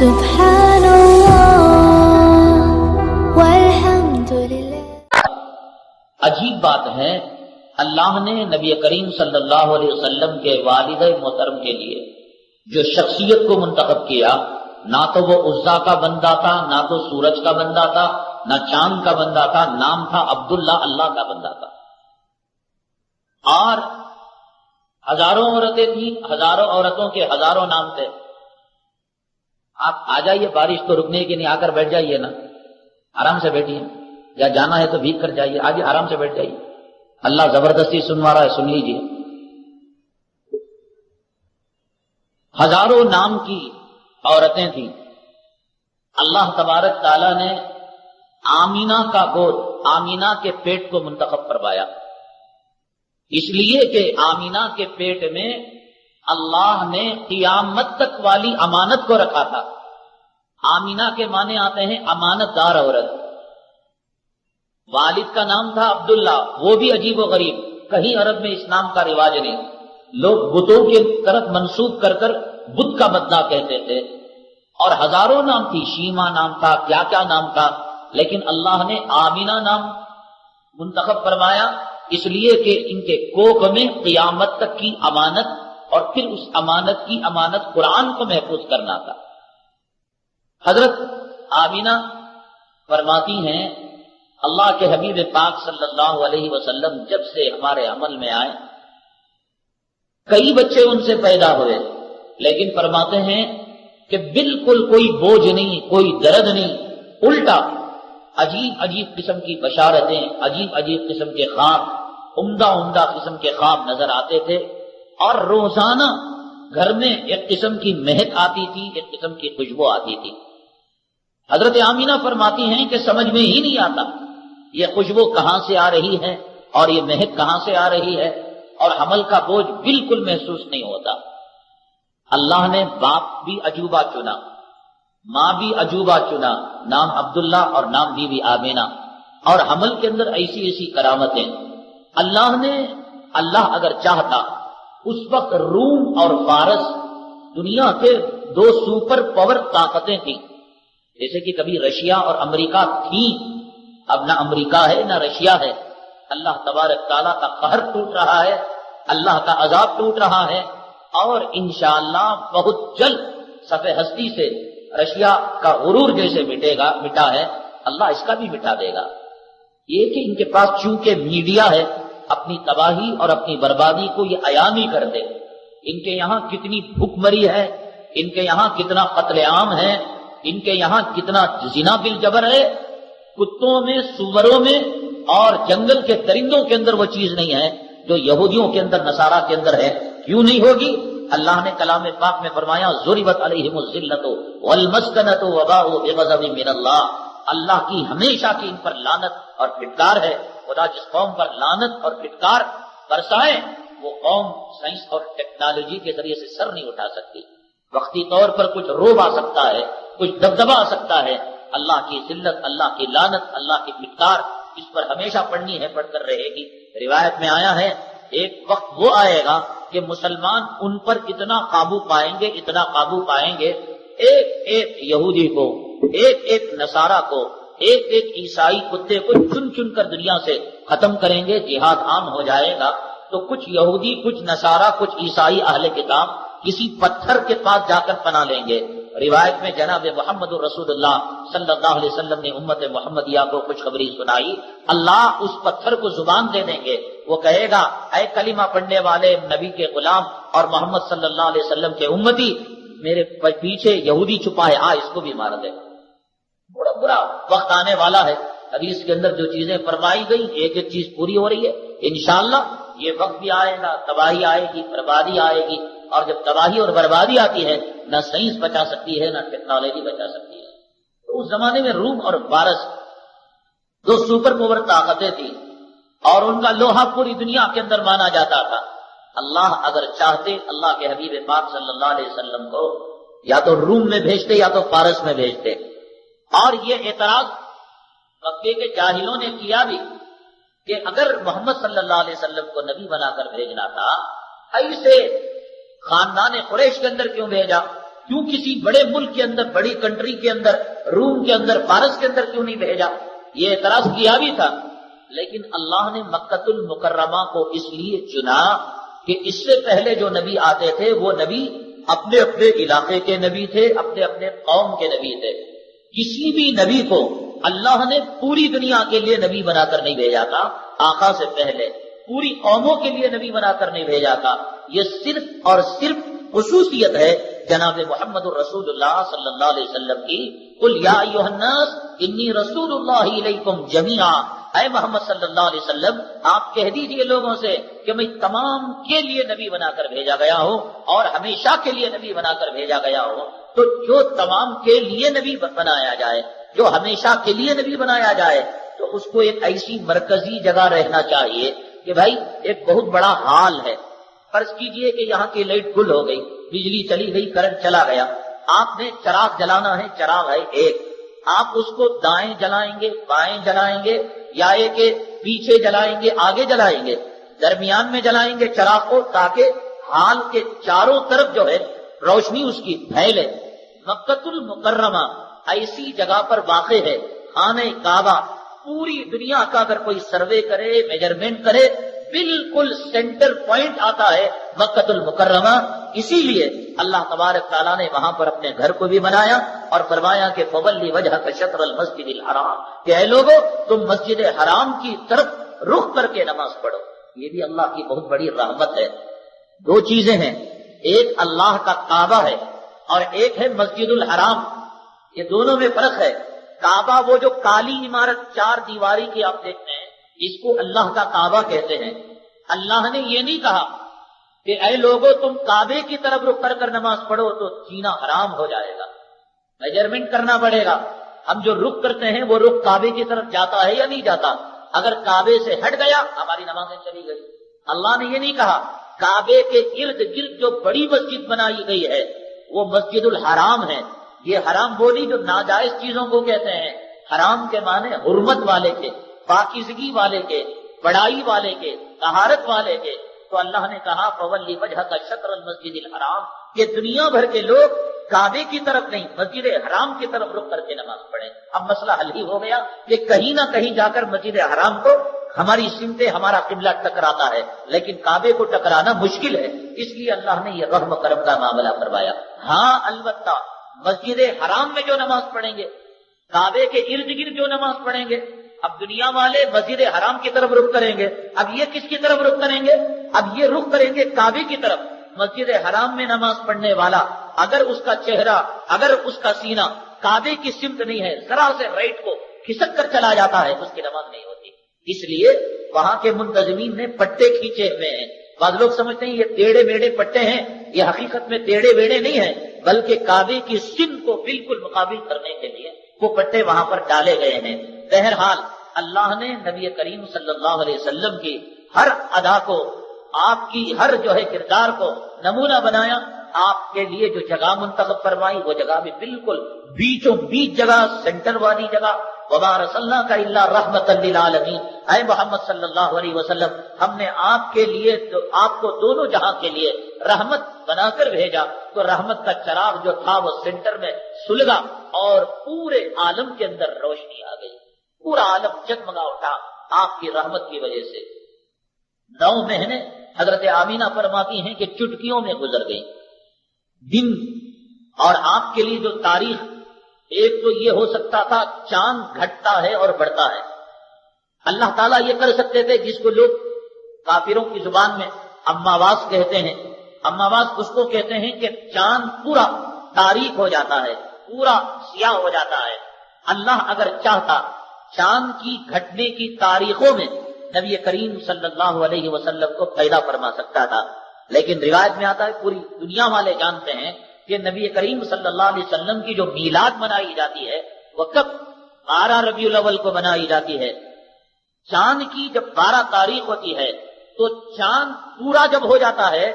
سبحان اللہ والحمد للہ۔ عجیب بات ہے، اللہ نے نبی کریم صلی اللہ علیہ وسلم کے والد محترم کے لیے جو شخصیت کو منتخب کیا، نہ تو وہ عزا کا بندہ تھا، نہ تو سورج کا بندہ تھا، نہ چاند کا بندہ تھا، نام تھا عبداللہ، اللہ کا بندہ تھا۔ اور ہزاروں عورتیں تھیں، ہزاروں عورتوں کے ہزاروں نام تھے۔ آپ آ جائیے، بارش تو رکنے کی نہیں، آ کر بیٹھ جائیے نا، آرام سے بیٹھیے، یا جانا ہے تو بھیگ کر جائیے، آجیے آرام سے بیٹھ جائیے، اللہ زبردستی سنوا رہا ہے، سن لیجیے۔ ہزاروں نام کی عورتیں تھیں۔ اللہ تبارک تعالیٰ نے آمینہ کا گود، آمینہ کے پیٹ کو منتخب فرمایا، اس لیے کہ آمینہ کے پیٹ میں اللہ نے قیامت تک والی امانت کو رکھا تھا۔ آمینہ کے معنی آتے ہیں امانت دار عورت۔ والد کا نام تھا عبداللہ، وہ بھی عجیب و غریب، کہیں عرب میں اس نام کا رواج نہیں، لوگ بتوں کی طرف منسوب کر کر بت کا بدلہ کہتے تھے، اور ہزاروں نام تھی، شیما نام تھا، کیا کیا نام تھا، لیکن اللہ نے آمینہ نام منتخب فرمایا اس لیے کہ ان کے کوکھ میں قیامت تک کی امانت، اور پھر اس امانت کی امانت قرآن کو محفوظ کرنا تھا۔ حضرت آمینہ فرماتی ہیں، اللہ کے حبیب پاک صلی اللہ علیہ وسلم جب سے ہمارے عمل میں آئے، کئی بچے ان سے پیدا ہوئے، لیکن فرماتے ہیں کہ بالکل کوئی بوجھ نہیں، کوئی درد نہیں، الٹا عجیب عجیب قسم کی بشارتیں، عجیب عجیب قسم کے خواب، عمدہ عمدہ قسم کے خواب نظر آتے تھے، اور روزانہ گھر میں ایک قسم کی مہک آتی تھی، ایک قسم کی خوشبو آتی تھی۔ حضرت آمینہ فرماتی ہیں کہ سمجھ میں ہی نہیں آتا یہ خوشبو کہاں سے آ رہی ہے اور یہ مہک کہاں سے آ رہی ہے، اور حمل کا بوجھ بالکل محسوس نہیں ہوتا۔ اللہ نے باپ بھی عجوبہ چنا، ماں بھی عجوبہ چنا، نام عبداللہ اور نام بی بی آمینہ، اور حمل کے اندر ایسی ایسی کرامتیں۔ اللہ اگر چاہتا، اس وقت روم اور فارس دنیا کے دو سپر پاور طاقتیں تھیں، جیسے کہ کبھی رشیا اور امریکہ تھیں، اب نہ امریکہ ہے نہ رشیا ہے۔ اللہ تبارک تعالیٰ کا قہر ٹوٹ رہا ہے، اللہ کا عذاب ٹوٹ رہا ہے، اور انشاءاللہ بہت جلد صفحہ ہستی سے رشیا کا غرور جیسے مٹا ہے، اللہ اس کا بھی مٹا دے گا۔ یہ کہ ان کے پاس چونکہ میڈیا ہے، اپنی تباہی اور اپنی بربادی کو یہ عیانی کر دے۔ ان کے یہاں کتنی بھوک مری ہے، ان کے یہاں کتنا قتل عام ہے، ان کے یہاں کتنا زنا بالجبر ہے، کتوں میں، سوروں میں اور جنگل کے درندوں کے اندر وہ چیز نہیں ہے جو یہودیوں کے اندر، نصارہ کے اندر ہے۔ کیوں نہیں ہوگی؟ اللہ نے کلام پاک میں فرمایا، ضربت علیہم الذلۃ والمسکنۃ وباءوا بغضب من اللہ، اللہ کی ہمیشہ کی ان پر لعنت اور پھٹکار ہے۔ خدا جس قوم پر لعنت اور پھٹکار برسائے، وہ قوم سائنس اور ٹیکنالوجی کے ذریعے سے سر نہیں اٹھا سکتی۔ وقتی طور پر کچھ روب آ سکتا ہے، کچھ دبدبا آ سکتا ہے، اللہ کی ذلت، اللہ کی لعنت، اللہ کی پھٹکار اس پر ہمیشہ پڑنی ہے، پڑھ کر رہے گی۔ روایت میں آیا ہے، ایک وقت وہ آئے گا کہ مسلمان ان پر اتنا قابو پائیں گے، اتنا قابو پائیں گے، ایک ایک یہودی کو، ایک ایک نصارہ کو، ایک ایک عیسائی کتے کو چن چن کر دنیا سے ختم کریں گے، جہاد عام ہو جائے گا۔ تو کچھ یہودی، کچھ نصارہ، کچھ عیسائی اہل کتاب کسی پتھر کے پاس جا کر پناہ لیں گے۔ روایت میں جناب محمد رسول اللہ صلی اللہ علیہ وسلم نے امت محمدیہ کو خوشخبری سنائی، اللہ اس پتھر کو زبان دے دیں گے، وہ کہے گا، اے کلمہ پڑھنے والے نبی کے غلام اور محمد صلی اللہ علیہ وسلم کے امتی، میرے پیچھے یہودی چھپا ہے، اس کو بھی مار دے۔ بڑا برا وقت آنے والا ہے۔ حدیث کے اندر جو چیزیں فرمائی گئی، ایک ایک چیز پوری ہو رہی ہے۔ انشاءاللہ یہ وقت بھی آئے گا، تباہی آئے گی، بربادی آئے گی، اور جب تباہی اور بربادی آتی ہے، نہ سائنس بچا سکتی ہے، نہ ٹیکنالوجی بچا سکتی ہے۔ تو اس زمانے میں روم اور فارس دو سپر پاور طاقتیں تھیں، اور ان کا لوہا پوری دنیا کے اندر مانا جاتا تھا۔ اللہ اگر چاہتے، اللہ کے حبیب پاک صلی اللہ علیہ وسلم کو یا تو روم میں بھیجتے یا تو فارس میں بھیجتے۔ اور یہ اعتراض مکے کے جاہلوں نے کیا بھی کہ اگر محمد صلی اللہ علیہ وسلم کو نبی بنا کر بھیجنا تھا، ایسے خاندان قریش کے اندر کیوں بھیجا؟ کیوں کسی بڑے ملک کے اندر، بڑی کنٹری کے اندر، روم کے اندر، فارس کے اندر کیوں نہیں بھیجا؟ یہ اعتراض کیا بھی تھا، لیکن اللہ نے مکۃ المکرمہ کو اس لیے چنا کہ اس سے پہلے جو نبی آتے تھے وہ نبی اپنے اپنے علاقے کے نبی تھے، اپنے اپنے قوم کے نبی تھے. کسی بھی نبی کو اللہ نے پوری دنیا کے لیے نبی بنا کر نہیں بھیجا تھا. آقا سے پہلے پوری قوموں کے لیے نبی بنا کر نہیں بھیجا تھا. یہ صرف اور صرف خصوصیت ہے جناب محمد الرسول اللہ صلی اللہ علیہ وسلم کی. قل یا ایھا الناس انی رسول اللہ الیکم جمیعا، اے محمد صلی اللہ علیہ وسلم آپ کہہ دیجئے لوگوں سے کہ میں تمام کے لیے نبی بنا کر بھیجا گیا ہوں اور ہمیشہ کے لیے نبی بنا کر بھیجا گیا ہوں. تو جو تمام کے لیے نبی بنایا جائے، جو ہمیشہ کے لیے نبی بنایا جائے، تو اس کو ایک ایسی مرکزی جگہ رہنا چاہیے کہ بھائی ایک بہت بڑا ہال ہے. فرض کیجئے کہ یہاں کی لائٹ گل ہو گئی، بجلی چلی گئی، کرنٹ چلا گیا، آپ نے چراغ جلانا ہے، چراغ ہے ایک، آپ اس کو دائیں جلائیں گے، بائیں جلائیں گے، یا ایک پیچھے جلائیں گے، آگے جلائیں گے، درمیان میں جلائیں گے چراغ کو تاکہ ہال کے چاروں طرف جو ہے روشنی اس کی پھیلے. مکۃ المکرمہ ایسی جگہ پر واقع ہے، خانہ کعبہ پوری دنیا کا اگر کوئی سروے کرے، میجرمنٹ کرے، بالکل سینٹر پوائنٹ آتا ہے مکۃ المکرمہ. اسی لیے اللہ تبارک تعالیٰ نے وہاں پر اپنے گھر کو بھی بنایا اور فرمایا کہ فولی وجہک شطر المسجد الحرام، کہ اے لوگوں تم مسجد حرام کی طرف رخ کر کے نماز پڑھو. یہ بھی اللہ کی بہت بڑی رحمت ہے. دو چیزیں ہیں، ایک اللہ کا کعبہ ہے اور ایک ہے مسجد الحرام. یہ دونوں میں فرق ہے. کعبہ وہ جو کالی عمارت چار دیواری کی آپ دیکھتے ہیں، اس کو اللہ کا کعبہ کہتے ہیں. اللہ نے یہ نہیں کہا کہ اے لوگوں تم کعبے کی طرف رخ کر نماز پڑھو تو جینا حرام ہو جائے گا، میجرمنٹ کرنا پڑے گا. ہم جو رخ کرتے ہیں وہ رخ کعبے کی طرف جاتا ہے یا نہیں جاتا؟ اگر کعبے سے ہٹ گیا ہماری نمازیں چلی گئی. اللہ نے یہ نہیں کہا. کعبے کے ارد گرد جو بڑی مسجد بنائی گئی ہے وہ مسجد الحرام ہے. یہ حرام بولی جو ناجائز چیزوں کو کہتے ہیں. حرام کے معنی حرمت والے کے، پاکیزگی والے کے، بڑائی والے کے، طہارت والے کے. تو اللہ نے کہا فولی وجہک شطر المسجد الحرام، کہ دنیا بھر کے لوگ کعبے کی طرف نہیں مسجد حرام کی طرف رخ کر کے نماز پڑھیں. اب مسئلہ حل ہی ہو گیا کہ کہیں نہ کہیں جا کر مسجد حرام کو ہماری سمتیں، ہمارا قبلہ ٹکراتا ہے، لیکن کعبے کو ٹکرانا مشکل ہے. اس لیے اللہ نے یہ رحم کرم کا معاملہ کروایا. ہاں البتہ مسجد حرام میں جو نماز پڑھیں گے، کعبے کے ارد گرد جو نماز پڑھیں گے، اب دنیا والے مسجد حرام کی طرف رخ کریں گے، اب یہ کس کی طرف رخ کریں گے؟ اب یہ رخ کریں گے کعبے کی طرف. مسجد حرام میں نماز پڑھنے والا اگر اس کا چہرہ، اگر اس کا سینہ کعبے کی سمت نہیں ہے، ذرا سے رائٹ کو کھسک کر چلا جاتا ہے، اس کی نماز نہیں ہوتی. اس لیے وہاں کے منتظمین نے پٹے کھینچے ہوئے ہیں. بعض لوگ سمجھتے ہیں یہ ٹیڑے میڑے پٹے ہیں، یہ حقیقت میں ٹیڑے ویڑے نہیں ہیں، بلکہ کعبے کی سمت کو بالکل مقابل کرنے کے لیے وہ پٹے وہاں پر ڈالے گئے ہیں. بہرحال اللہ نے نبی کریم صلی اللہ علیہ وسلم کی ہر ادا کو، آپ کی ہر جو ہے کردار کو نمونہ بنایا. آپ کے لیے جو جگہ منتخب فرمائی وہ جگہ بھی بالکل بیچوں بیچ جگہ، سینٹر والی جگہ. وما ارسلناک الا رحمۃ للعالمین، اے محمد صلی اللہ علیہ وسلم ہم نے آپ کے لیے، آپ کو دونوں جہاں کے لیے رحمت بنا کر بھیجا. تو رحمت کا چراغ جو تھا وہ سینٹر میں سلگا اور پورے عالم کے اندر روشنی آ گئی. پورا عالم جگمگا اٹھا آپ کی رحمت کی وجہ سے. 9 مہینے حضرت آمینہ فرماتی ہیں کہ چٹکیوں میں گزر گئی. دن اور آپ کے لیے جو تاریخ، ایک تو یہ ہو سکتا تھا چاند گھٹتا ہے اور بڑھتا ہے. اللہ تعالیٰ یہ کر سکتے تھے جس کو لوگ کافروں کی زبان میں اماواس کہتے ہیں. اماواس اس کو کہتے ہیں کہ چاند پورا تاریک ہو جاتا ہے، پورا سیاہ ہو جاتا ہے. اللہ اگر چاہتا چاند کی گھٹنے کی تاریخوں میں نبی کریم صلی اللہ علیہ وسلم کو پیدا فرما سکتا تھا. لیکن روایت میں آتا ہے، پوری دنیا والے جانتے ہیں کہ نبی کریم صلی اللہ علیہ وسلم کی جو میلاد منائی جاتی ہے وہ کب 12 ربیع الاول کو منائی جاتی ہے. چاند کی جب 12 تاریخ ہوتی ہے تو چاند پورا جب ہو جاتا ہے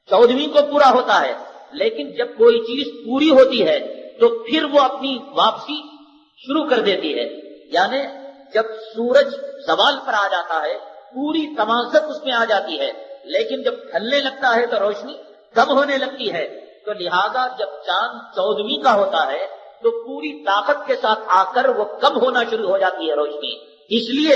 14ویں کو پورا ہوتا ہے. لیکن جب کوئی چیز پوری ہوتی ہے تو پھر وہ اپنی واپسی شروع کر دیتی ہے. یعنی جب سورج زوال پر آ جاتا ہے پوری تمازت اس میں آ جاتی ہے، لیکن جب ڈھلنے لگتا ہے تو روشنی کم ہونے لگتی ہے. تو لہذا جب چاند 14ویں کا ہوتا ہے تو پوری طاقت کے ساتھ آ کر وہ کم ہونا شروع ہو جاتی ہے روشنی. اس لیے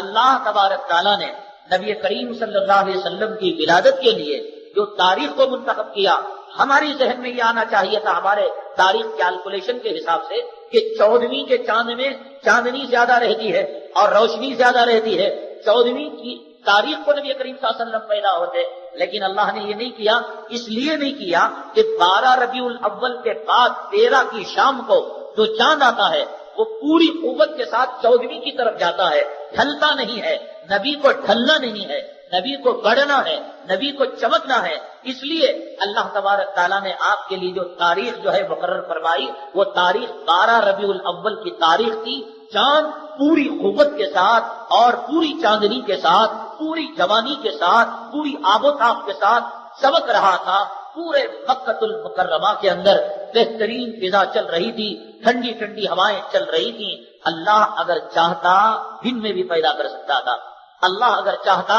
اللہ تبارک تعالیٰ نے نبی کریم صلی اللہ علیہ وسلم کی ولادت کے لیے جو تاریخ کو منتخب کیا، ہماری ذہن میں یہ آنا چاہیے تھا ہمارے تاریخ کیلکولیشن کے حساب سے کہ 14ویں کے چاند میں چاندنی زیادہ رہتی ہے اور روشنی زیادہ رہتی ہے. 14ویں کی تاریخ کو نبی کریم صلی اللہ علیہ وسلم پیدا ہوتے، لیکن اللہ نے یہ نہیں کیا. اس لیے نہیں کیا کہ 12 ربیع الاول کے بعد 13 کی شام کو جو چاند آتا ہے وہ پوری قوت کے ساتھ 14ویں کی طرف جاتا ہے، ڈھلتا نہیں ہے. نبی کو ڈھلنا نہیں ہے، نبی کو بڑھنا ہے، نبی کو چمکنا ہے. اس لیے اللہ تبارک تعالیٰ نے آپ کے لیے جو تاریخ جو ہے مقرر فرمائی، وہ تاریخ 12 ربیع الاول کی تاریخ تھی. چاند پوری قوت کے ساتھ اور پوری چاندنی کے ساتھ، پوری جوانی کے ساتھ، پوری آب و تاب کے ساتھ چمک رہا تھا. پورے مکۃ المکرمہ کے اندر بہترین فضا چل رہی تھی، ٹھنڈی ٹھنڈی ہوائیں چل رہی تھی. اللہ اگر چاہتا دن میں بھی پیدا کر سکتا تھا. اللہ اگر چاہتا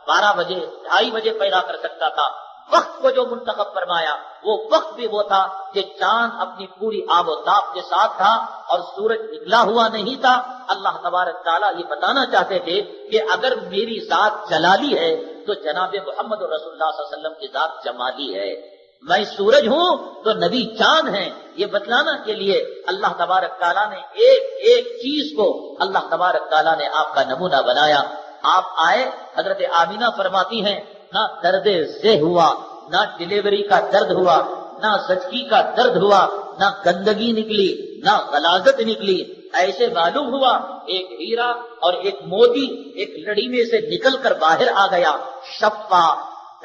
12 بجے 2:30 بجے پیدا کر سکتا تھا. وقت کو جو منتخب فرمایا وہ وقت بھی وہ تھا کہ چاند اپنی پوری آب و تاب کے ساتھ تھا اور سورج نکلا ہوا نہیں تھا. اللہ تبارک تعالیٰ یہ بتانا چاہتے تھے کہ اگر میری ذات جلالی ہے تو جناب محمد رسول اللہ صلی اللہ علیہ وسلم کی ذات جمالی ہے. میں سورج ہوں تو نبی چاند ہیں. یہ بتلانا کے لیے اللہ تبارک تعالیٰ نے ایک ایک چیز کو اللہ تبارک تعالیٰ نے آپ کا نمونہ بنایا. آپ آئے، حضرت آمینہ فرماتی ہیں نہ درد زہ ہوا، نہ ڈلیوری کا درد ہوا، نہ زچگی کا درد ہوا، نہ گندگی نکلی، نہ غلاظت نکلی. ایسے معلوم ہوا ایک ہیرا اور ایک موتی ایک لڑی میں سے نکل کر باہر آ گیا. شفا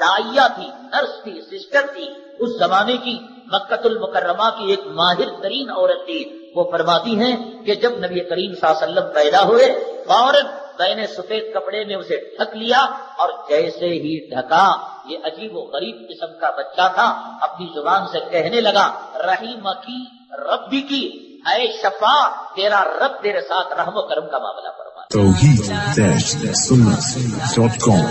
دائیا تھی، نرس تھی، سسٹر تھی، اس زمانے کی مکۃ المکرمہ کی ایک ماہر ترین عورت تھی. وہ فرماتی ہیں کہ جب نبی کریم صلی اللہ علیہ وسلم پیدا ہوئے فوراً میں نے سفید کپڑے میں اسے ڈھک لیا اور جیسے ہی ڈھکا یہ عجیب و غریب قسم کا بچہ تھا. اپنی زبان سے کہنے لگا رحیمہ کی ربی کی، اے شفا تیرا رب تیرے ساتھ رحم و کرم کا معاملہ فرما. توحید-سنت.com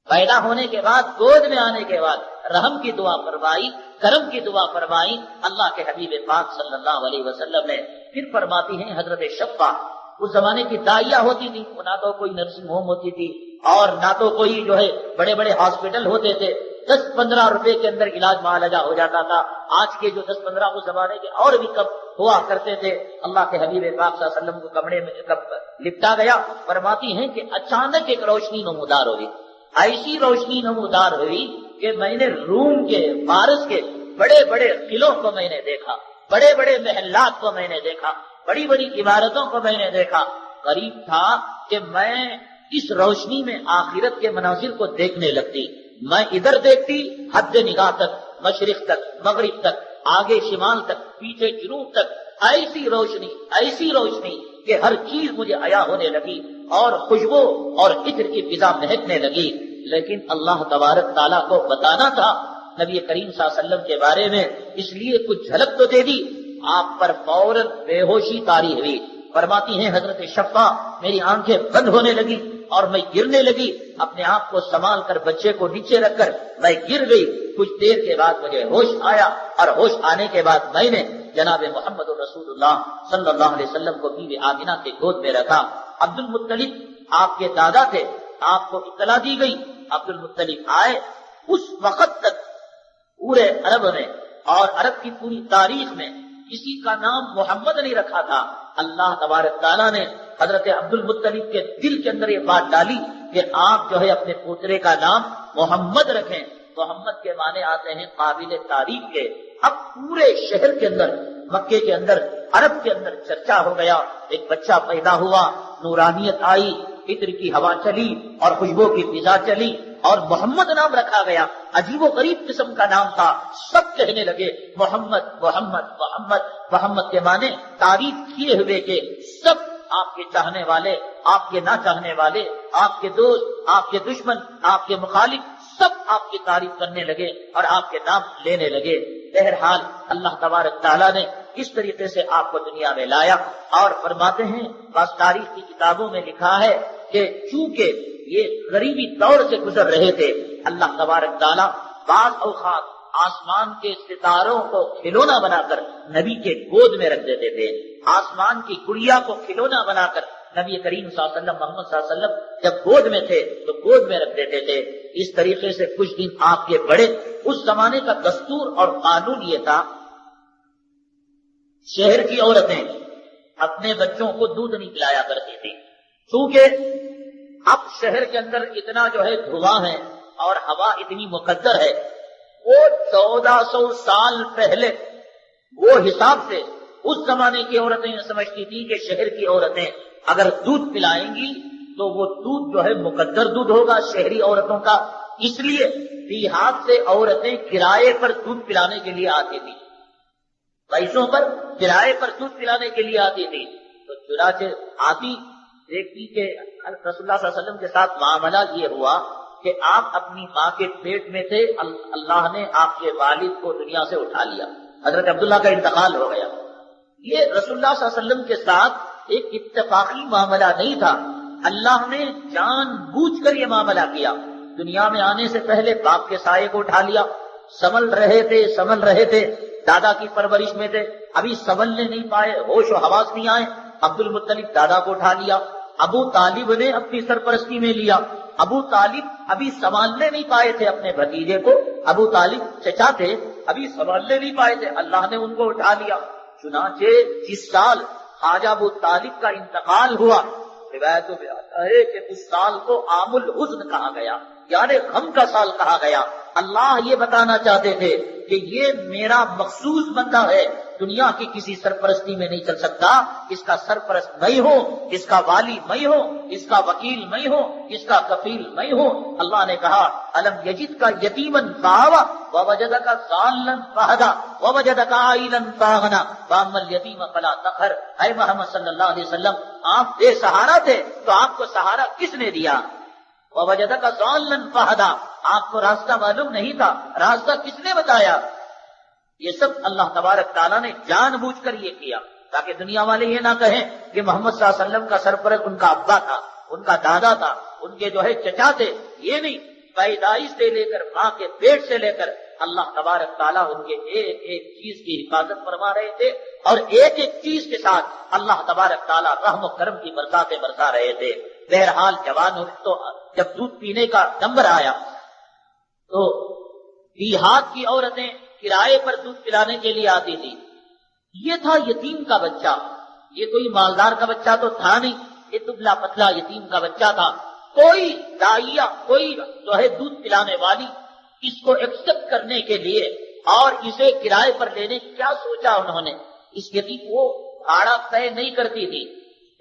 پیدا ہونے کے بعد گود میں آنے کے بعد رحم کی دعا فرمائی، کرم کی دعا فرمائی اللہ کے حبیب پاک صلی اللہ علیہ وسلم نے. پھر فرماتی ہیں حضرت شفا اس زمانے کی دائیا ہوتی تھی، نہ تو کوئی نرسنگ ہوم ہوتی تھی اور نہ تو کوئی جو ہے بڑے بڑے ہاسپٹل ہوتے تھے. 10-15 روپے کے اندر علاج معالجہ ہو جاتا تھا. آج کے جو 10-15 اس زمانے کے اور بھی کم ہوا کرتے تھے. اللہ کے حبیب پاک صلی اللہ علیہ وسلم کو کمرے میں لپٹا گیا. فرماتی ہیں کہ اچانک ایک روشنی نمودار ہوئی. ایسی روشنی نمودار ہوئی کہ میں نے روم کے فارس کے بڑے بڑے قلعوں کو میں نے دیکھا، بڑے بڑے محلات کو میں نے دیکھا، بڑی بڑی عمارتوں کو میں نے دیکھا. قریب تھا کہ میں اس روشنی میں آخرت کے مناظر کو دیکھنے لگتی. میں ادھر دیکھتی حد نگاہ تک، مشرق تک، مغرب تک، آگے شمال تک، پیچھے جنوب تک. ایسی روشنی کہ ہر چیز مجھے عیا ہونے لگی اور خوشبو اور عطر کی فضا مہکنے لگی. لیکن اللہ تبارک تعالیٰ کو بتانا تھا نبی کریم صلی اللہ علیہ وسلم کے بارے میں، اس لیے کچھ جھلک تو دے دی. آپ پر فوراً بے ہوشی طاری ہوئی. فرماتی ہیں حضرت شفا میری آنکھیں بند ہونے لگی اور میں گرنے لگی. اپنے آپ کو سنبھال کر بچے کو نیچے رکھ کر میں گر گئی. کچھ دیر کے بعد مجھے ہوش آیا اور ہوش آنے کے بعد میں نے جناب محمد رسول اللہ صلی اللہ علیہ وسلم کو بیوی آمینہ کے گود میں رکھا. عبد المطلب آپ کے دادا تھے. آپ کو اطلاع دی گئی. عبد المطلب آئے. اس وقت تک پورے عرب میں اور عرب کی پوری تاریخ میں کسی کا نام محمد نہیں رکھا تھا. اللہ تبارک تعالیٰ نے حضرت عبد المطلب کے دل کے اندر یہ بات ڈالی کہ آپ جو ہے اپنے پوترے کا نام محمد رکھیں. محمد کے معنی آتے ہیں قابل تعریف کے. اب پورے شہر کے اندر، مکے کے اندر، عرب کے اندر چرچا ہو گیا. ایک بچہ پیدا ہوا، نورانیت آئی، عطر کی ہوا چلی اور خوشبو کی فضا چلی اور محمد نام رکھا گیا. عجیب و غریب قسم کا نام تھا. سب کہنے لگے محمد محمد محمد. محمد کے معنی تعریف کیے ہوئے کہ سب آپ کے چاہنے والے، آپ کے نہ چاہنے والے، آپ کے دوست، آپ کے دشمن، آپ کے مخالف سب آپ کی تعریف کرنے لگے اور آپ کے نام لینے لگے. بہرحال اللہ تبارک تعالیٰ نے اس طریقے سے آپ کو دنیا میں لایا. اور فرماتے ہیں بعض تاریخ کی کتابوں میں لکھا ہے کہ چونکہ یہ غریبی دور سے گزر رہے تھے، اللہ تبارک تعالیٰ بعض اوقات آسمان کے ستاروں کو کھلونا بنا کر نبی کے گود میں رکھ دیتے تھے، آسمان کی گڑیا کو کھلونا بنا کر نبی کریم صلی اللہ علیہ وسلم محمد صلی اللہ علیہ وسلم جب گود میں تھے تو گود میں رکھ دیتے تھے۔ اس طریقے سے کچھ دن آپ کے بڑے۔ اس زمانے کا دستور اور قانون یہ تھا، شہر کی عورتیں اپنے بچوں کو دودھ نہیں پلایا کرتی تھی، چونکہ اب شہر کے اندر اتنا جو ہے دھواں ہے اور ہوا اتنی مقدر ہے، وہ 1400 سال پہلے وہ حساب سے اس زمانے کی عورتیں سمجھتی تھی کہ شہر کی عورتیں اگر دودھ پلائیں گی تو وہ دودھ جو ہے مقدر دودھ ہوگا شہری عورتوں کا، اس لیے دیہات سے عورتیں کرائے پر دودھ پلانے کے لیے آتی تھی، پیسوں پر کرائے پر دودھ پلانے کے لیے آتی تھی۔ تو چنانچہ آتی دیکھتی کہ رسول اللہ صلی اللہ علیہ وسلم کے ساتھ معاملہ یہ ہوا کہ آپ اپنی ماں کے پیٹ میں تھے، اللہ نے آپ کے والد کو دنیا سے اٹھا لیا، حضرت عبداللہ کا انتقال ہو گیا۔ یہ رسول اللہ صلی اللہ علیہ وسلم کے ساتھ ایک اتفاقی معاملہ نہیں تھا، اللہ نے جان بوجھ کر یہ معاملہ کیا۔ دنیا میں آنے سے پہلے باپ کے سائے کو اٹھا لیا، سنبھل رہے تھے، دادا کی پرورش میں تھے، ابھی سنبھلنے نہیں پائے، ہوش و حواس نہیں آئے، عبد المطلب دادا کو اٹھا لیا، ابو طالب نے اپنی سرپرستی میں لیا، ابو طالب ابھی سنبھالنے نہیں پائے تھے اپنے بھتیجے کو، ابو طالب چچا تھے، ابھی سنبھالنے نہیں پائے تھے، اللہ نے ان کو اٹھا لیا۔ چنانچہ جس سال خواجہ ابو طالب کا انتقال ہوا، روایتوں میں آتا ہے کہ اس سال کو عام الحزن کہا گیا، یعنی غم کا سال کہا گیا۔ اللہ یہ بتانا چاہتے تھے کہ یہ میرا مخصوص بندہ ہے، دنیا کی کسی سرپرستی میں نہیں چل سکتا، اس کا سرپرست میں ہوں، اس کا والی میں ہوں، اس کا وکیل میں ہوں، اس کا کفیل میں ہوں۔ اللہ نے کہا الم یجد کا یتیمن فآویٰ ووجدک ضالا فہدیٰ ووجدک عائلا فاغنیٰ فاما الیتیم فلا تقہر۔ اے محمد صلی اللہ علیہ وسلم، آپ بے سہارا تھے تو آپ کو سہارا کس نے دیا؟ ووجدک ضالا فہدیٰ، آپ کو راستہ معلوم نہیں تھا، راستہ کس نے بتایا؟ یہ سب اللہ تبارک تعالیٰ نے جان بوجھ کر یہ کیا تاکہ دنیا والے یہ نہ کہیں کہ محمد صلی اللہ علیہ وسلم کا سرپرست ان کا ابا تھا، ان کا دادا تھا، ان کے جو ہے چچا تھے۔ یہ نہیں، پیدائش سے لے کر ماں کے پیٹ سے لے کر اللہ تبارک تعالیٰ ان کے ایک ایک چیز کی حفاظت فرما رہے تھے، اور ایک ایک چیز کے ساتھ اللہ تبارک تعالیٰ رحم و کرم کی برساتیں برسا رہے تھے۔ بہرحال جوان تو جب دودھ پینے کا نمبر آیا تو دیہات کی عورتیں کرائے پر دودھ پلانے کے لیے آتی تھی۔ یہ تھا یتیم کا بچہ، یہ کوئی مالدار کا بچہ تو تھا نہیں، یہ دبلا پتلا یتیم کا بچہ تھا۔ کوئی دائیا، کوئی جو ہے دودھ پلانے والی اس کو ایکسپٹ کرنے کے لیے اور اسے کرائے پر لینے کی کیا سوچا انہوں نے، اس یتیم کو بھاڑا طے نہیں کرتی تھی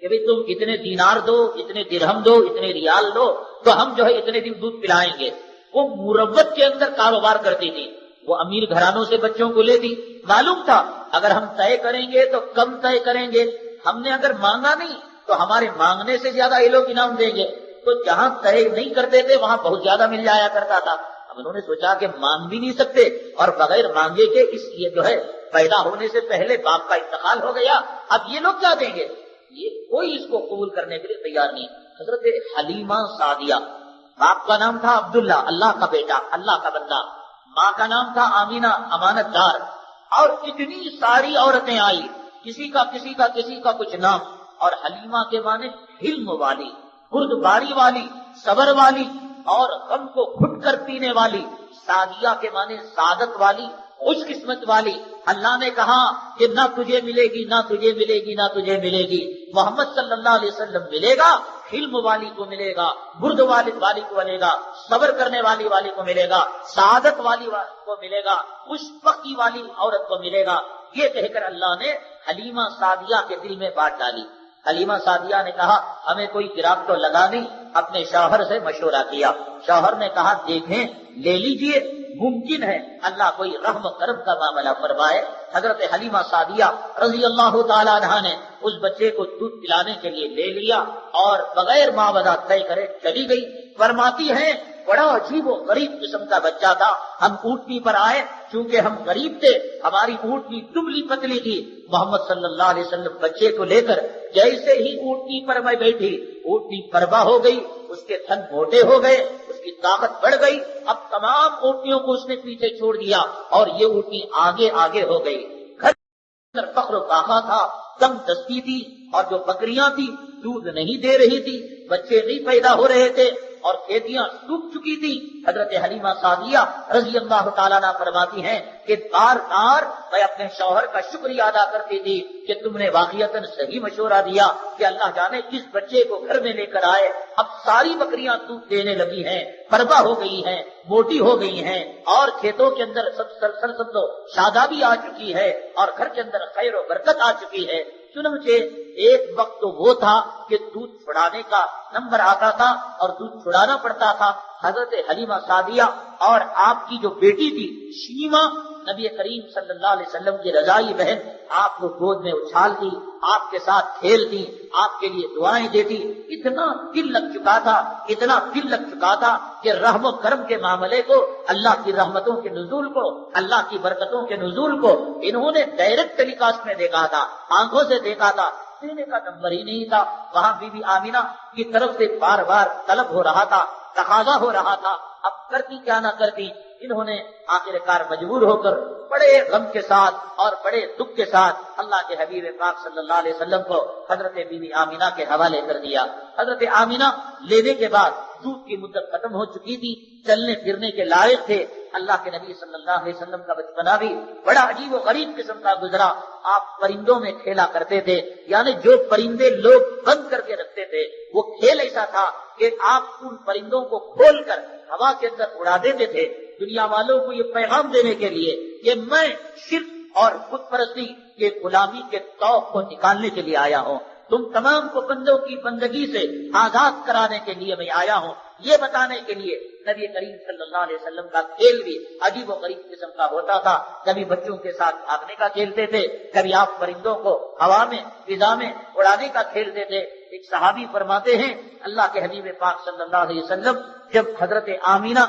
کہ بھئی تم اتنے دینار دو، اتنے درہم دو، اتنے ریال دو تو ہم جو ہے اتنے دن دودھ پلائیں گے۔ وہ مروت کے اندر کاروبار کرتی تھی، وہ امیر گھرانوں سے بچوں کو لیتی، معلوم تھا اگر ہم طے کریں گے تو کم طے کریں گے، ہم نے اگر مانگا نہیں تو ہمارے مانگنے سے زیادہ یہ لوگ انعام دیں گے، تو جہاں طے نہیں کرتے تھے وہاں بہت زیادہ مل جایا کرتا تھا۔ اب انہوں نے سوچا کہ مانگ بھی نہیں سکتے اور بغیر مانگے کے اس یہ جو ہے پیدا ہونے سے پہلے باپ کا انتقال ہو گیا، اب یہ لوگ کیا دیں گے؟ یہ کوئی اس کو قبول کرنے کے لیے تیار نہیں۔ حضرت حلیمہ سعدیہ، باپ کا نام تھا عبداللہ، اللہ کا بیٹا، اللہ کا بندہ، ماں کا نام تھا آمینہ، امانت دار، اور اتنی ساری عورتیں آئی، کسی کا کچھ نام، اور حلیمہ کے معنی حلم والی، بردباری والی، صبر والی اور غم کو گھٹ کر پینے والی، سعدیہ کے معنی سعادت والی، خوش قسمت والی۔ اللہ نے کہا کہ نہ تجھے ملے گی، نہ تجھے ملے گی، نہ تجھے ملے گی، محمد صلی اللہ علیہ وسلم ملے گا، حلم والی کو ملے گا، برد والی کو ملے گا، صبر کرنے والی کو ملے گا، سعادت والی کو ملے گا، خوش بختی والی عورت کو ملے گا۔ یہ کہہ کر اللہ نے حلیمہ سعدیہ کے دل میں بات ڈالی۔ حلیمہ سعدیہ نے کہا ہمیں کوئی گراہک تو لگا نہیں، اپنے شوہر سے مشورہ کیا، شوہر نے کہا دیکھیں لے لیجئے، ممکن ہے اللہ کوئی رحم و کرم کا معاملہ فرمائے۔ حضرت حلیمہ سعدیہ رضی اللہ تعالی عنہا نے اس بچے کو دودھ پلانے کے لیے لے لیا اور بغیر معاوضہ طے کرے چلی گئی۔ فرماتی ہیں بڑا عجیب و غریب قسم کا بچہ تھا. ہم اونٹنی پر آئے, چونکہ ہم غریب تھے, ہماری اونٹنی دبلی پتلی تھی. محمد صلی اللہ علیہ وسلم بچے کو لے کر جیسے ہی اونٹنی پر میں بیٹھی, اونٹنی پروا ہو گئی, اس کے تھن موٹے ہو گئے, اس کی طاقت بڑھ گئی. اب تمام اونٹنیوں کو اس نے پیچھے چھوڑ دیا اور یہ اونٹنی آگے آگے ہو گئی. گھر فخر و فاقہ تھا, کم دستی تھی, اور جو بکریاں تھی دودھ نہیں دے رہی تھی, بچے نہیں پیدا ہو رہے تھے, اور کھیتیاں سوکھ چکی تھی. حضرت حلیمہ سعدیہ رضی اللہ تعالیٰ عنہ فرماتی ہیں کہ بار بار میں اپنے شوہر کا شکریہ ادا کرتی تھی کہ تم نے واقعتاً صحیح مشورہ دیا کہ اللہ جانے کس بچے کو گھر میں لے کر آئے. اب ساری بکریاں دودھ دینے لگی ہیں, پروا ہو گئی ہیں, موٹی ہو گئی ہیں, اور کھیتوں کے اندر سب شادابی آ چکی ہے, اور گھر کے اندر خیر و برکت آ چکی ہے. چنانچہ ایک وقت تو وہ تھا کہ دودھ چھڑانے کا نمبر آتا تھا اور دودھ چھڑانا پڑتا تھا. حضرت حلیمہ سعدیہ اور آپ کی جو بیٹی تھی شیما, نبی کریم صلی اللہ علیہ وسلم کی رضائی بہن, آپ کو گود میں اچھالتی, آپ کے ساتھ کھیلتی, آپ کے لیے دعائیں دیتی. اتنا دل لگ چکا تھا, اتنا دل لگ چکا تھا کہ رحم و کرم کے معاملے کو, اللہ کی رحمتوں کے نزول کو, اللہ کی برکتوں کے نزول کو انہوں نے ڈائریکٹ ٹیلی کاسٹ میں دیکھا تھا, آنکھوں سے دیکھا تھا. دینے کا نمبر ہی نہیں تھا. وہاں بی بی آمینہ کی طرف سے بار بار طلب ہو رہا تھا, تقاضا ہو رہا تھا. اب کرتی کیا نہ کرتی, انہوں نے آخر کار مجبور ہو کر بڑے غم کے ساتھ اور بڑے دکھ کے ساتھ اللہ کے حبیب پاک صلی اللہ علیہ وسلم کو حضرت بی بی آمینہ کے حوالے کر دیا. حضرت آمینہ لینے کے بعد دودھ کی مدت ختم ہو چکی تھی, چلنے پھرنے کے لائق تھے. اللہ کے نبی صلی اللہ علیہ وسلم کا بچپنا بھی بڑا عجیب و غریب قسم کا گزرا. آپ پرندوں میں کھیلا کرتے تھے, یعنی جو پرندے لوگ بند کر کے رکھتے تھے وہ کھیل ایسا تھا کہ آپ ان پرندوں کو کھول کر ہوا کے اندر اڑا دیتے تھے, دنیا والوں کو یہ پیغام دینے کے لیے کہ میں شرک اور بت پرستی کے غلامی کے توق کو نکالنے کے لیے آیا ہوں, تم تمام کو بندوں کی بندگی سے آزاد کرانے کے لیے میں آیا ہوں. یہ بتانے کے لیے نبی کریم صلی اللہ علیہ وسلم کا کھیل بھی عجیب و غریب قسم کا ہوتا تھا. کبھی بچوں کے ساتھ بھاگنے کا کھیلتے تھے, کبھی آپ پرندوں کو ہوا میں فضا میں اڑانے کا کھیلتے تھے. ایک صحابی فرماتے ہیں اللہ کے حبیب پاک صلی اللہ علیہ وسلم جب حضرت آمینہ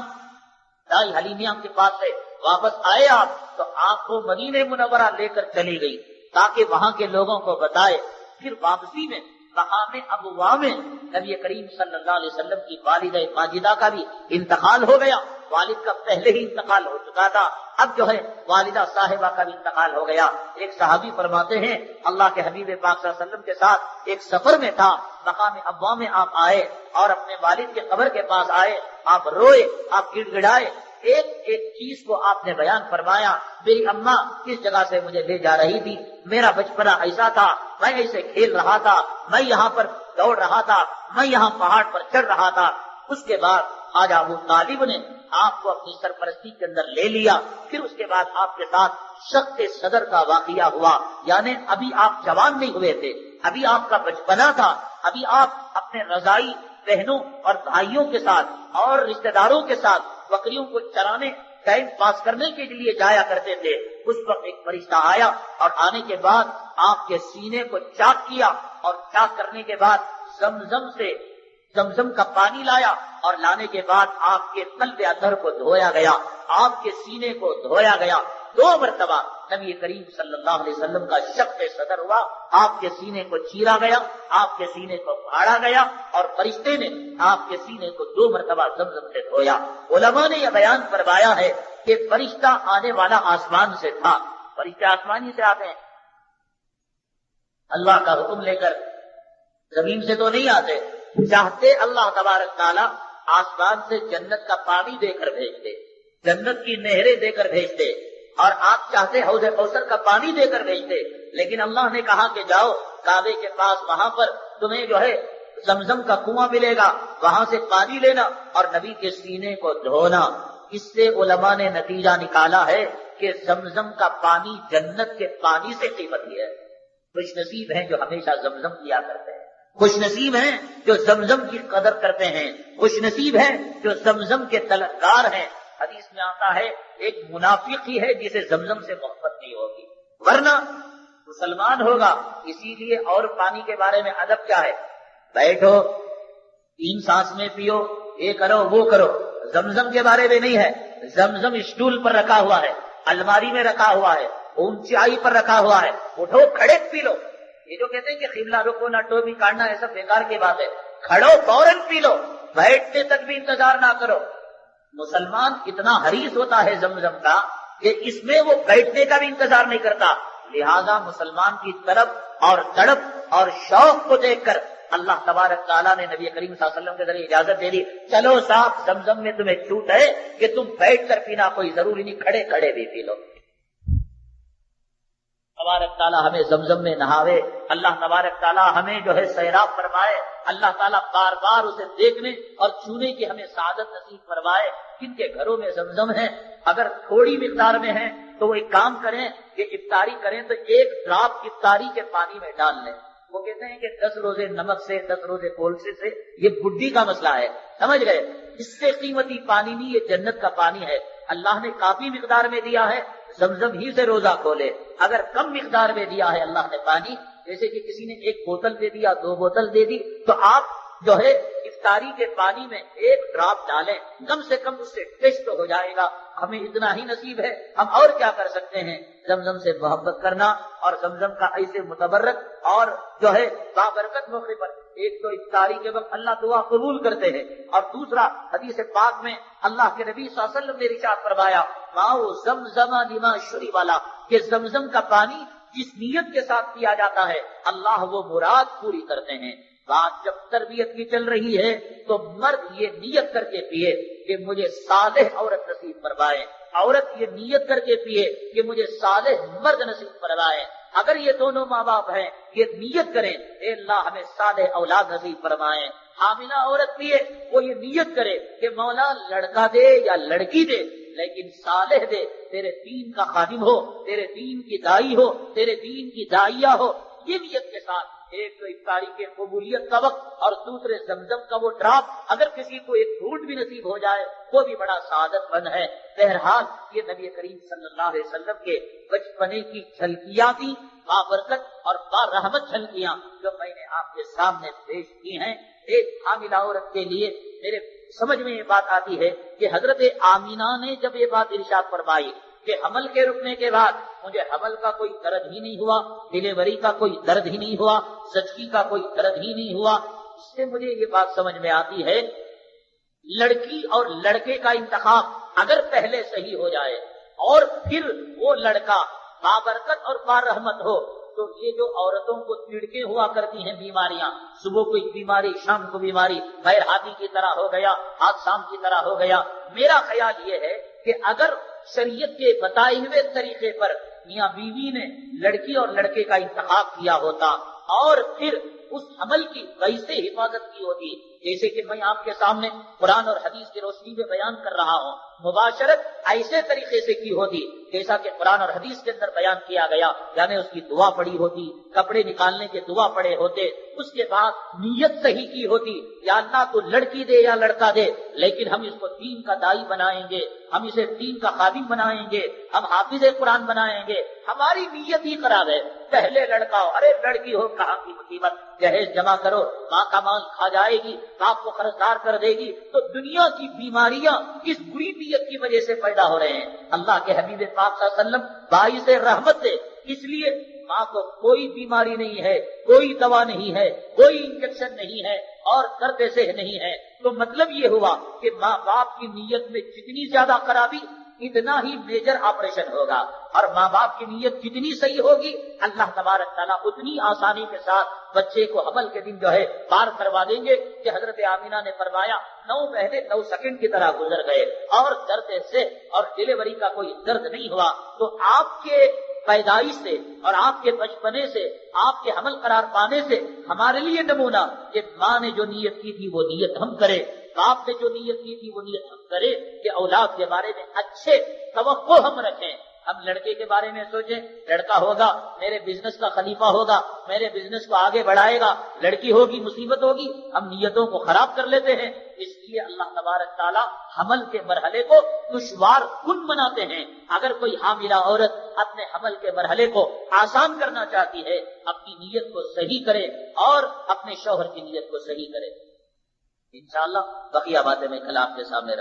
دائی حلیمیہ کے پاس سے واپس آئے آپ, تو آپ کو مدینہ منورہ لے کر چلی گئی تاکہ وہاں کے لوگوں کو بتائے. پھر واپسی میں مقام ابوا میں نبی کریم صلی اللہ علیہ وسلم کی والدہ ماجدہ کا بھی انتقال ہو گیا. والد کا پہلے ہی انتقال ہو چکا تھا, اب جو ہے والدہ صاحبہ کا بھی انتقال ہو گیا. ایک صحابی فرماتے ہیں اللہ کے حبیب پاک صلی اللہ علیہ وسلم کے ساتھ ایک سفر میں تھا, مقام ابوا میں آپ آئے اور اپنے والد کے قبر کے پاس آئے, آپ روئے, آپ گڑ گڑائے. ایک ایک چیز کو آپ نے بیان فرمایا, میری اماں کس جگہ سے مجھے لے جا رہی تھی, میرا بچپنا ایسا تھا, میں ایسے کھیل رہا تھا, میں یہاں پر دوڑ رہا تھا, میں یہاں پہاڑ پر چڑھ رہا تھا. اس کے بعد خواجہ ابو طالب نے آپ کو اپنی سرپرستی کے اندر لے لیا. پھر اس کے بعد آپ کے ساتھ شق صدر کا واقعہ ہوا, یعنی ابھی آپ جوان نہیں ہوئے تھے, ابھی آپ کا بچپنا تھا, ابھی آپ اپنے رضائی بہنوں اور بھائیوں کے ساتھ اور رشتہ داروں کے ساتھ بکریوں کو چرانے ٹائم پاس کرنے کے لیے جایا کرتے تھے. اس وقت ایک فرشتہ آیا اور آنے کے بعد آپ کے سینے کو چاک کیا, اور چاک کرنے کے بعد زمزم کا پانی لایا, اور لانے کے بعد آپ کے قلب اطہر کو دھویا گیا, آپ کے سینے کو دھویا گیا. 2 مرتبہ نبی کریم صلی اللہ علیہ وسلم کا شق صدر ہوا, آپ کے سینے کو چیرا گیا, آپ کے سینے کو پھاڑا گیا, اور فرشتے نے آپ کے سینے کو 2 مرتبہ زمزم سے دھویا. علماء نے یہ بیان فرمایا ہے کہ فرشتہ آنے والا آسمان سے تھا. فرشتے آسمانی سے آتے ہیں, اللہ کا حکم لے کر زمین سے تو نہیں آتے. چاہتے اللہ تبارک تعالیٰ آسمان سے جنت کا پانی دے کر بھیجتے, جنت کی نہریں دے کر بھیجتے, اور آپ چاہتے حوض کوثر کا پانی دے کر بھیجتے. لیکن اللہ نے کہا کہ جاؤ کعبے کے پاس, وہاں پر تمہیں جو ہے زمزم کا کنواں ملے گا, وہاں سے پانی لینا اور نبی کے سینے کو دھونا. اس سے علماء نے نتیجہ نکالا ہے کہ زمزم کا پانی جنت کے پانی سے قیمتی ہے. خوش نصیب ہیں جو ہمیشہ زمزم پیا کرتے ہیں, خوش نصیب ہیں جو زمزم کی قدر کرتے ہیں, خوش نصیب ہیں جو زمزم کے طلبگار ہیں. حدیث میں آتا ہے ایک منافق ہی ہے جسے زمزم سے محبت نہیں ہوگی, ورنہ مسلمان ہوگا. اسی لیے اور پانی کے بارے میں ادب کیا ہے, بیٹھو 3 سانس میں پیو, یہ کرو وہ کرو, زمزم کے بارے میں نہیں ہے. زمزم اسٹول پر رکھا ہوا ہے, الماری میں رکھا ہوا ہے, اونچائی پر رکھا ہوا ہے, اٹھو کھڑے پی لو. یہ جو کہتے ہیں کہ قبلہ رکو نہ ٹوپی کاٹنا, ایسا بیکار کی بات ہے. کھڑو فوراً پی لو, بیٹھنے تک بھی انتظار نہ کرو. مسلمان اتنا حریص ہوتا ہے زمزم کا کہ اس میں وہ بیٹھنے کا بھی انتظار نہیں کرتا. لہذا مسلمان کی طرف اور تڑپ اور شوق کو دیکھ کر اللہ تبارک تعالیٰ نے نبی کریم صلی اللہ علیہ وسلم کے ذریعے اجازت دے دی, چلو صاحب زمزم میں تمہیں چھوٹ ہے کہ تم بیٹھ کر پینا, کوئی ضروری نہیں, کھڑے کھڑے بھی پی لو. تبارک تعالیٰ ہمیں زمزم میں نہاوے, اللہ تبارک تعالیٰ ہمیں جو ہے سیراب فرمائے, اللہ تعالیٰ بار بار اسے دیکھنے اور چھونے کی ہمیں سعادت نصیب فرمائے. جن کے گھروں میں زمزم ہے, اگر تھوڑی مقدار میں ہے تو وہ ایک کام کریں کہ افطاری کریں تو ایک ڈراپ افطاری کے پانی میں ڈال لیں. وہ کہتے ہیں کہ 10 روزے نمک سے 10 روزے کولسے سے یہ بڈھی کا مسئلہ ہے, سمجھ گئے. اس سے قیمتی پانی نہیں, یہ جنت کا پانی ہے. اللہ نے کافی مقدار میں دیا ہے, زمزم ہی سے روزہ کھولے. اگر کم مقدار میں دیا ہے اللہ نے پانی, جیسے کہ کسی نے 1 بوتل دے دیا, 2 بوتل دے دی, تو آپ جو ہے افطاری کے پانی میں 1 ڈراپ ڈالیں, کم سے کم اس سے ٹیسٹ ہو جائے گا. ہمیں اتنا ہی نصیب ہے, ہم اور کیا کر سکتے ہیں. زمزم سے محبت کرنا اور زمزم کا ایسے متبرک اور جو ہے بابرکت موقع پر, ایک تو افطاری کے وقت اللہ دعا قبول کرتے ہیں, اور دوسرا حدیث پاک میں اللہ کے نبی صلی اللہ علیہ وسلم نے ارشاد فرمایا, ماؤ زمزم لما شرب والا, کہ زمزم کا پانی جس نیت کے ساتھ پیا جاتا ہے اللہ وہ مراد پوری کرتے ہیں. بات جب تربیت کی چل رہی ہے تو مرد یہ نیت کر کے پیے کہ مجھے صالح عورت نصیب فرمائے, عورت یہ نیت کر کے پیے کہ مجھے صالح مرد نصیب فرمائے. اگر یہ دونوں ماں باپ ہیں یہ نیت کریں اے اللہ ہمیں صالح اولاد نصیب فرمائے. حاملہ عورت پیے, وہ یہ نیت کرے کہ مولا لڑکا دے یا لڑکی دے لیکن صالح دے, تیرے دین کا خادم ہو, تیرے دین کی دائی ہو, تیرے دین کی داعیہ ہو. یہ نیت کے ساتھ ایک تو افطاری کے قبولیت کا وقت اور دوسرے زمزم کا وہ ڈراپ, اگر کسی کو ایک گھونٹ بھی نصیب ہو جائے وہ بھی بڑا سعادت مند ہے. بہرحال یہ نبی کریم صلی اللہ علیہ وسلم کے بچپنے کی جھلکیاں تھی, بابرکت اور بارحمت جھلکیاں جو میں نے آپ کے سامنے پیش کی ہیں. ایک حاملہ عورت کے لیے میرے سمجھ میں یہ بات آتی ہے کہ حضرت آمینہ نے جب یہ بات ارشاد فرمائی کہ حمل کے رکنے کے بعد مجھے حمل کا کوئی درد ہی نہیں ہوا, ڈلیوری کا کوئی درد ہی نہیں ہوا, زچگی کا کوئی درد ہی نہیں ہوا, اس سے مجھے یہ بات سمجھ میں آتی ہے لڑکی اور لڑکے کا انتخاب اگر پہلے صحیح ہو جائے اور پھر وہ لڑکا بابرکت اور بارحمت ہو تو یہ جو عورتوں کو تڑکے ہوا کرتی ہیں بیماریاں, صبح کو ایک بیماری شام کو بیماری, غیر ہاتھی کی طرح ہو گیا, آج شام کی طرح ہو گیا, میرا خیال یہ ہے کہ اگر شریعت کے بتائے ہوئے طریقے پر میاں بیوی نے لڑکی اور لڑکے کا انتخاب کیا ہوتا اور پھر اس عمل کی ویسے حفاظت کی ہوتی جیسے کہ میں آپ کے سامنے قرآن اور حدیث کی روشنی میں بیان کر رہا ہوں, مباشرت ایسے طریقے سے کی ہوتی جیسا کہ قرآن اور حدیث کے اندر بیان کیا گیا, یعنی اس کی دعا پڑی ہوتی, کپڑے نکالنے کے دعا پڑے ہوتے, اس کے بعد نیت صحیح کی ہوتی, یا اللہ تو لڑکی دے یا لڑکا دے لیکن ہم اس کو دین کا دائی بنائیں گے, ہم اسے دین کا خادم بنائیں گے, ہم حافظ قرآن بنائیں گے. ہماری نیت ہی خراب ہے. پہلے لڑکا ہو, ارے لڑکی ہو کہاں کی مصیبت, جہیز جمع کرو, ماں کا مال کھا جائے گی, باپ کو قرضدار کر دے گی. تو دنیا کی بیماریاں اس بری نیت کی وجہ سے پیدا ہو رہے ہیں. اللہ کے حبیب پاک صلی اللہ علیہ وسلم باعث رحمت تھے, اس لیے ماں کو کوئی بیماری نہیں ہے, کوئی دوا نہیں ہے, کوئی انجیکشن نہیں ہے اور درد سہ نہیں ہے. تو مطلب یہ ہوا کہ ماں باپ کی نیت میں جتنی زیادہ خرابی اتنا ہی میجر آپریشن ہوگا, اور ماں باپ کی نیت جتنی صحیح ہوگی اللہ تبارک تعالیٰ اتنی آسانی کے ساتھ بچے کو حمل کے دن جو ہے پار کروا دیں گے. کہ حضرت آمینہ نے فرمایا 9 مہینے 9 سیکنڈ کی طرح گزر گئے اور درد سے اور ڈلیوری کا کوئی درد نہیں ہوا. تو آپ کے پیدائش سے اور آپ کے بچپنے سے, آپ کے حمل قرار پانے سے ہمارے لیے نمونہ کہ ماں نے جو نیت کی تھی وہ نیت ہم کرے, باپ نے جو نیت کی تھی وہ نیت ہم کرے کہ اولاد کے بارے میں اچھے توقع ہم رکھیں. ہم لڑکے کے بارے میں سوچیں, لڑکا ہوگا میرے بزنس کا خلیفہ ہوگا, میرے بزنس کو آگے بڑھائے گا, لڑکی ہوگی مصیبت ہوگی, ہم نیتوں کو خراب کر لیتے ہیں. اس لیے اللہ تبارک تعالیٰ حمل کے مرحلے کو دشوار کن بناتے ہیں. اگر کوئی حاملہ عورت اپنے حمل کے مرحلے کو آسان کرنا چاہتی ہے اپنی نیت کو صحیح کرے اور اپنے شوہر کی نیت کو صحیح کرے. انشاءاللہ بقیہ باتیں میں کل آپ کے سامنے